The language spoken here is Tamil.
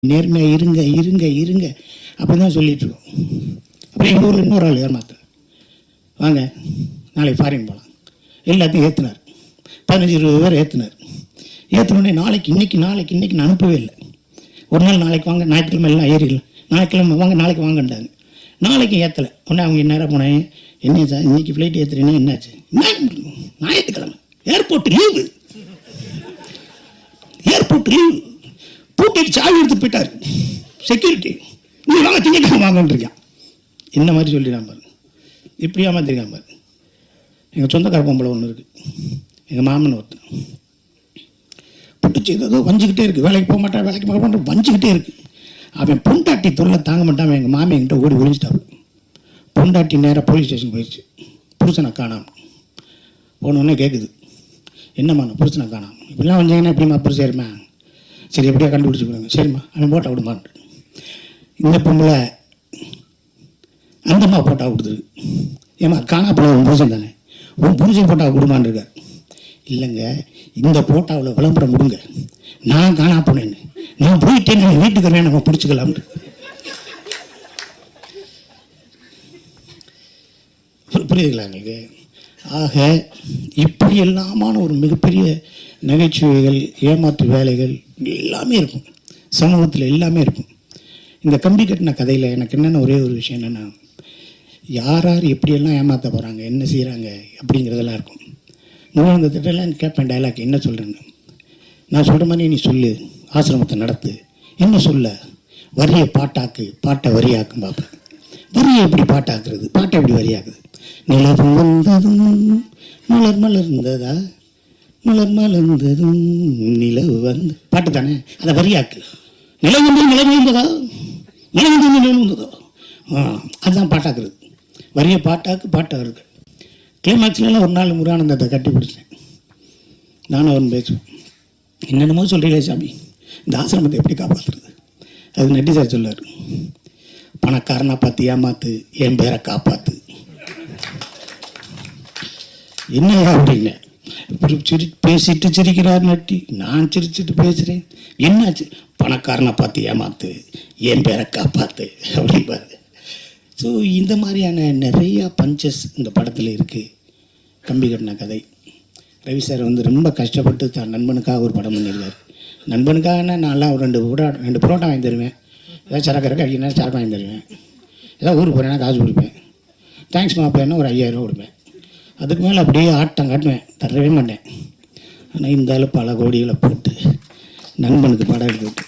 நேர்மையாக இருங்க இருங்க இருங்க அப்படி தான் சொல்லிகிட்ருக்கோம். அப்புறம் எங்கள் ஊரில் இன்னொரு ஆள் ஏமாத்த வாங்க நாளைக்கு ஃபாரின் போகலாம் எல்லாத்தையும் ஏற்றுனார். 15-20 பேர் ஏற்றுனார். ஏற்றினோடனே நாளைக்கு நான் அனுப்பவே இல்லை. ஒரு நாள் நாளைக்கு வாங்க, ஞாயிற்றுக்கிழமை எல்லாம் ஏறிடலாம், ஞாயிற்றுக்கிழமை வாங்க நாளைக்கு வாங்கன்றாங்க. நாளைக்கு ஏற்றலை. உடனே அவங்க நேராக போனேன், என்ன சார் இன்றைக்கி ஃப்ளைட் ஏற்றுறீங்கன்னா என்னாச்சு? ஞாயிற்றுக்கிழமை ஏர்போர்ட் லீவு, ஏர்போர்ட் லீவு பூட்டிட்டு சாவி எடுத்து போயிட்டார் செக்யூரிட்டி. நீ வாங்க திங்கக்கிழமை வாங்கன்றிருக்கான். இந்த மாதிரி சொல்லிடாம பாருங்க, இப்படி ஏமாத்திருக்காம பாருங்க. எங்கள் சொந்தக்கார பொம்பளை ஒன்று இருக்குது, எங்கள் மாமன் ஒருத்தன் பிடிச்சி ஏதோ வஞ்சிக்கிட்டே இருக்குது. வேலைக்கு போக மாட்டேன் வஞ்சிக்கிட்டே இருக்குது. அவன் பொண்டாட்டி தொல்லை தாங்க மாட்டான். எங்கள் மாமி என்கிட்ட ஓடி ஒழிச்சிட்டான். பொண்டாட்டி நேராக போலீஸ் ஸ்டேஷன் போயிடுச்சு. புருஷனை காணாமல் போனோடனே கேட்குது, என்னம்மா நான் புருஷனை காணாமல், இப்படிலாம் வந்தீங்கன்னா எப்படிம்மா புருஷன் சரிம்மா, சரி எப்படியா கண்டுபிடிச்சி கொடுங்க, சரிம்மா அவன் போட்டா விடுமான்ட்டு. இந்த பொம்பளை அந்தம்மா போட்டா கொடுத்துரு, ஏம்மா காணா போன உன் புருஷன் தானே, உன் புருஷன் போட்டா கொடுமான்னு இருக்கார். இல்லைங்க இந்த போட்டாவில் விளம்பரம் கொடுங்க, நான் காணா போனேன்னு, நான் போயிட்டேன் நான் வீட்டுக்கு வரேன், நம்ம பிடிச்சிக்கலாம்னு. புரியுதுங்களா எங்களுக்கு? ஆக இப்படி எல்லாமான ஒரு மிகப்பெரிய நகைச்சுவைகள், ஏமாற்று வேலைகள் எல்லாமே இருக்கும் சமூகத்தில், எல்லாமே இருக்கும். இந்த கம்பி கட்டின கதையில் எனக்கு என்னென்ன ஒரே ஒரு விஷயம் என்னென்னா, யார் எப்படியெல்லாம் ஏமாற்ற போகிறாங்க, என்ன செய்கிறாங்க அப்படிங்கிறதெல்லாம் இருக்கும். இந்த திட்டெல்லாம் கேட்பேன் டைலாக், என்ன சொல்கிறேன்னு. நான் சொல்கிற மாதிரி நீ சொல்லு, ஆசிரமத்தை நடத்து, என்ன சொல்ல, வரியை பாட்டாக்கு, பாட்டை வரியாக்கும் பார்ப்பேன். வரியை எப்படி பாட்டாக்குறது, பாட்டை எப்படி வரியாக்குது? நிலவு வந்ததும் மலர் மலர்ந்ததா, மலர் மலர்ந்ததும் நிலவு வந்து, பாட்டு தானே, அதை வரியாக்கு. நிலவு வந்து நிலவு வந்ததா, நிலவு வந்து நிலவு வந்ததா, அதுதான் பாட்டாக்குறது. வரியை பாட்டாக்கு, பாட்டாக்குறது. கிளைமாக்ஸ்லாம் ஒரு நாள் முருகானந்தத்தை கட்டி பிடிச்சேன். நானும் அவன் பேசுவேன், என்னென்னமோ சொல்கிறீங்களே சாமி, இந்த ஆசிரமத்தை எப்படி காப்பாற்றுறது? அது நட்டி சார் சொல்லார், பணக்காரனா பார்த்து ஏமாத்து, என் பேரை காப்பாற்று. என்னையா அப்படின்னு பேசிட்டு சிரிக்கிறார் நட்டி. நான் சிரிச்சுட்டு பேசுகிறேன், என்னாச்சு? பணக்காரனை பார்த்து ஏமாத்து, என் பேரை காப்பாற்று அப்படிப்பாரு. ஸோ இந்த மாதிரியான நிறையா பஞ்சஸ் இந்த படத்தில் இருக்குது. கம்பி கட்டின கதை. ரவி சார் ரொம்ப கஷ்டப்பட்டு தான் நண்பனுக்காக ஒரு படம் பண்ணியிருக்கார். நண்பனுக்காக நான்லாம் ஒரு 2 புரோட்டா வாங்கி தருவேன், ஏதாவது சரக்கு அடிக்கணும் சரக்கு வாங்கி தருவேன், ஏதாவது ஊருக்கு போகிறேன்னா காசு கொடுப்பேன், தேங்க்ஸ் மாப்பிள்ளை ஒரு 5000 ரூபா கொடுப்பேன். அதுக்கு மேலே அப்படியே ஆட்டம் காட்டுவேன், தரவே மாட்டேன். ஆனால் இந்த அளவு பல கோடிகளை போட்டு நண்பனுக்கு படம் எடுத்து விட்டு